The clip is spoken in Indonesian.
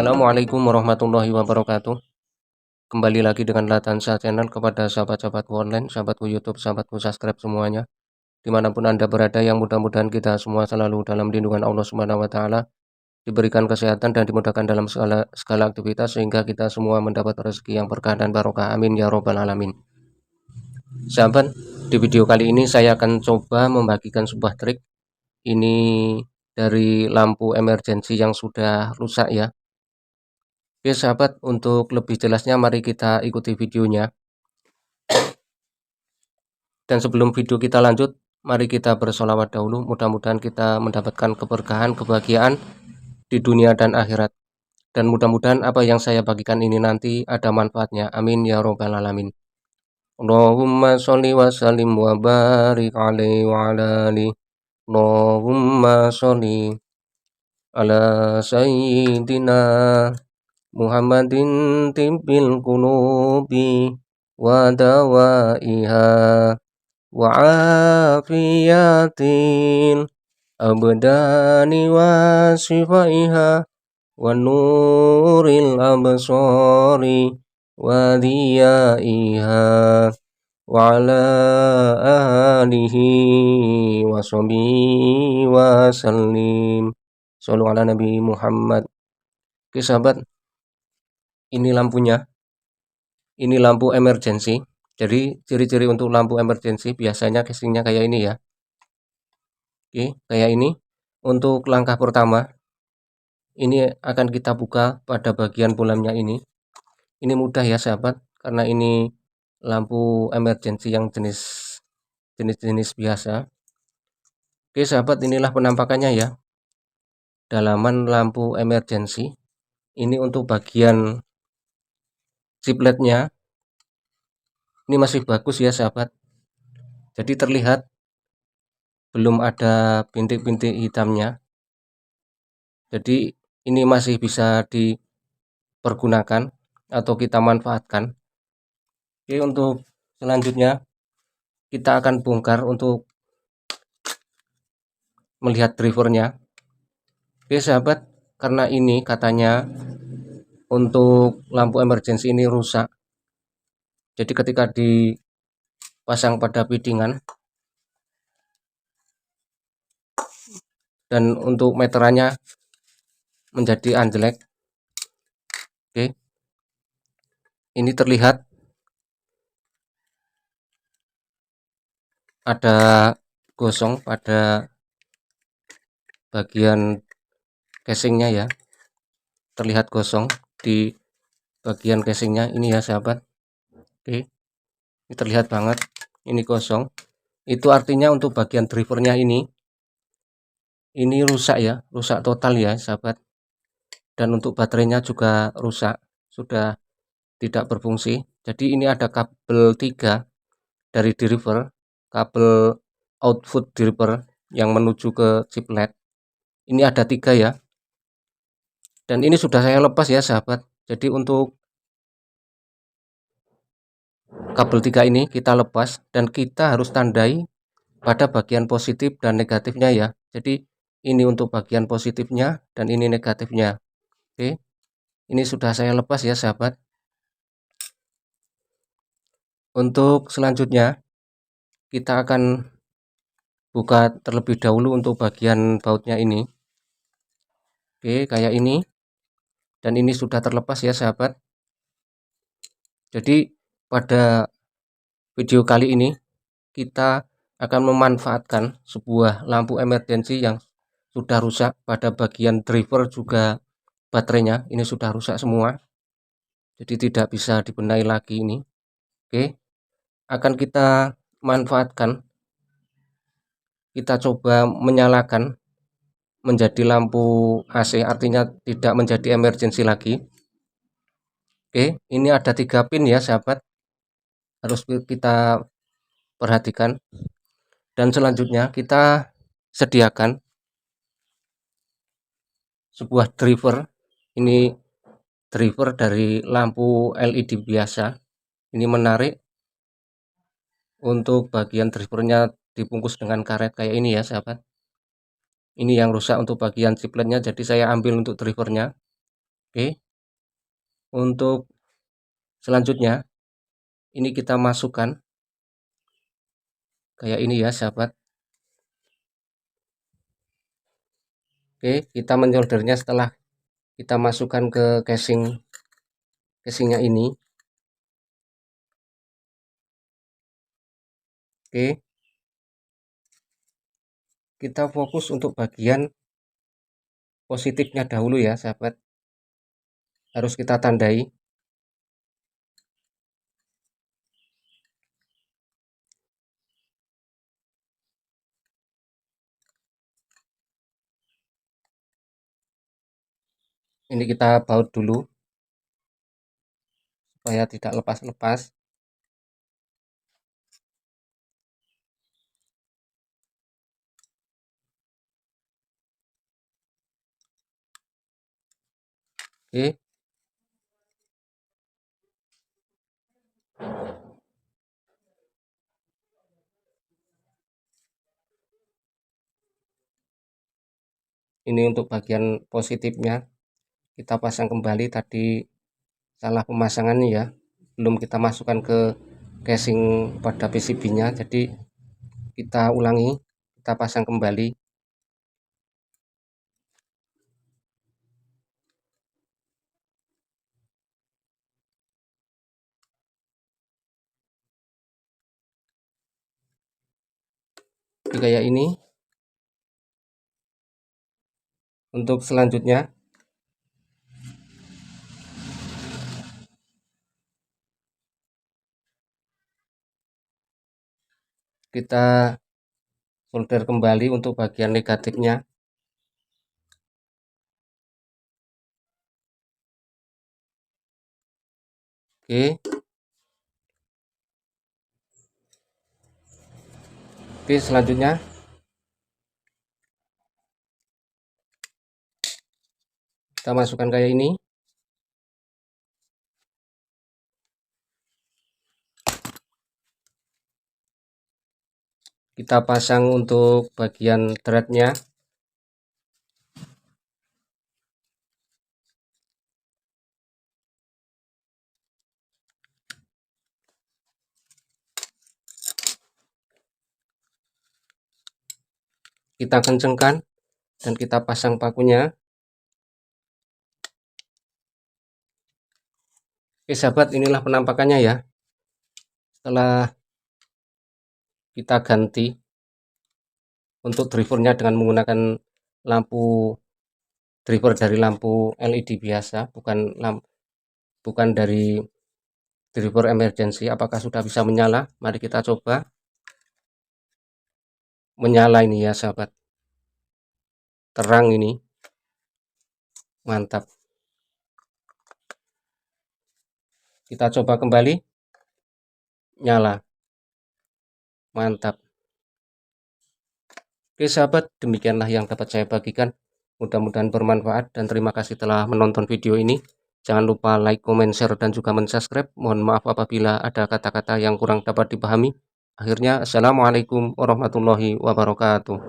Assalamualaikum warahmatullahi wabarakatuh. Kembali lagi dengan Latansa Channel kepada sahabat-sahabatku online, sahabatku YouTube, sahabatku subscribe semuanya. Dimanapun Anda berada, yang mudah-mudahan kita semua selalu dalam lindungan Allah Subhanahu wa Ta'ala, diberikan kesehatan dan dimudahkan dalam segala aktivitas sehingga kita semua mendapat rezeki yang berkah dan barokah. Amin ya robbal alamin. Sahabat, di video kali ini saya akan coba membagikan sebuah trik. Ini dari lampu emergency yang sudah rusak ya. Oke sahabat, untuk lebih jelasnya mari kita ikuti videonya. Dan sebelum video kita lanjut, mari kita bersolawat dahulu. Mudah-mudahan kita mendapatkan keberkahan, kebahagiaan di dunia dan akhirat. Dan mudah-mudahan apa yang saya bagikan ini nanti ada manfaatnya. Amin ya robbal alamin. Allahumma sholli wa sallim wa barik alaihi wa ala alihi. Allahumma sholli ala sayyidina Muhammadin tibbil qulubi wa dawaiha wa afiyatil abdani wa shifaiha wa nuril absari wa diyaiha wa ala alihi wa sahbihi wa sallim. Shallu ala Nabi Muhammad. Oke sahabat, ini lampunya. Ini lampu emergency. Jadi ciri-ciri untuk lampu emergency biasanya casingnya kayak ini ya. Oke, kayak ini. Untuk langkah pertama, ini akan kita buka pada bagian bulamnya ini. Ini mudah ya sahabat, karena ini lampu emergency yang jenis biasa. Oke sahabat, inilah penampakannya ya. Dalaman lampu emergency. Ini untuk bagian chipletnya. Ini masih bagus ya sahabat. Jadi terlihat belum ada bintik-bintik hitamnya. Jadi ini masih bisa dipergunakan atau kita manfaatkan. Oke, untuk selanjutnya kita akan bongkar untuk melihat drivernya. Oke sahabat, karena ini katanya untuk lampu emergency ini rusak. Jadi ketika dipasang pada fittingan dan untuk meterannya menjadi anjlek. Oke, ini terlihat ada gosong pada bagian casingnya ya. Terlihat gosong di bagian casingnya ini ya sahabat. Oke, ini terlihat banget ini gosong. Itu artinya untuk bagian drivernya ini rusak ya, rusak total ya sahabat. Dan untuk baterainya juga rusak, sudah tidak berfungsi. Jadi ini ada kabel 3 dari driver, kabel output driver yang menuju ke chiplet. Ini ada 3 ya. Dan ini sudah saya lepas ya sahabat. Jadi untuk kabel 3 ini kita lepas dan kita harus tandai pada bagian positif dan negatifnya ya. Jadi ini untuk bagian positifnya dan ini negatifnya. Oke, ini sudah saya lepas ya sahabat. Untuk selanjutnya kita akan buka terlebih dahulu untuk bagian bautnya ini. Oke, kayak ini. Dan ini sudah terlepas ya sahabat. Jadi pada video kali ini kita akan memanfaatkan sebuah lampu emergency yang sudah rusak pada bagian driver juga baterainya. Ini sudah rusak semua. Jadi tidak bisa dibenahi lagi ini. Oke, akan kita manfaatkan. Kita coba menyalakan menjadi lampu AC, artinya tidak menjadi emergency lagi. Oke, ini ada 3 pin ya sahabat, harus kita perhatikan. Dan selanjutnya kita sediakan sebuah driver. Ini driver dari lampu LED biasa. Ini menarik. Untuk bagian drivernya dibungkus dengan karet kayak ini ya sahabat. Ini yang rusak untuk bagian chipletnya, jadi saya ambil untuk drivernya. Oke, untuk selanjutnya ini kita masukkan kayak ini ya sahabat. Oke, kita mensoldernya setelah kita masukkan ke casingnya ini. Oke, kita fokus untuk bagian positifnya dahulu ya sahabat, harus kita tandai. Ini kita baut dulu supaya tidak lepas-lepas. Oke, ini untuk bagian positifnya kita pasang kembali. Tadi salah pemasangannya ya, belum kita masukkan ke casing pada PCB-nya, jadi kita ulangi, kita pasang kembali. Jadi kayak ini. Untuk selanjutnya kita solder kembali untuk bagian negatifnya. Oke, selanjutnya kita masukkan kayak ini. Kita pasang untuk bagian threadnya. Kita kencengkan dan kita pasang pakunya. Oke sahabat, inilah penampakannya ya setelah kita ganti untuk drivernya dengan menggunakan lampu driver dari lampu LED biasa, bukan dari driver emergency. Apakah sudah bisa menyala? Mari kita coba. Menyala ini ya sahabat, terang ini, mantap. Kita coba kembali, nyala, mantap. Oke sahabat, demikianlah yang dapat saya bagikan. Mudah-mudahan bermanfaat dan terima kasih telah menonton video ini. Jangan lupa like, comment, share, dan juga mensubscribe. Mohon maaf apabila ada kata-kata yang kurang dapat dipahami. Akhirnya, assalamualaikum warahmatullahi wabarakatuh.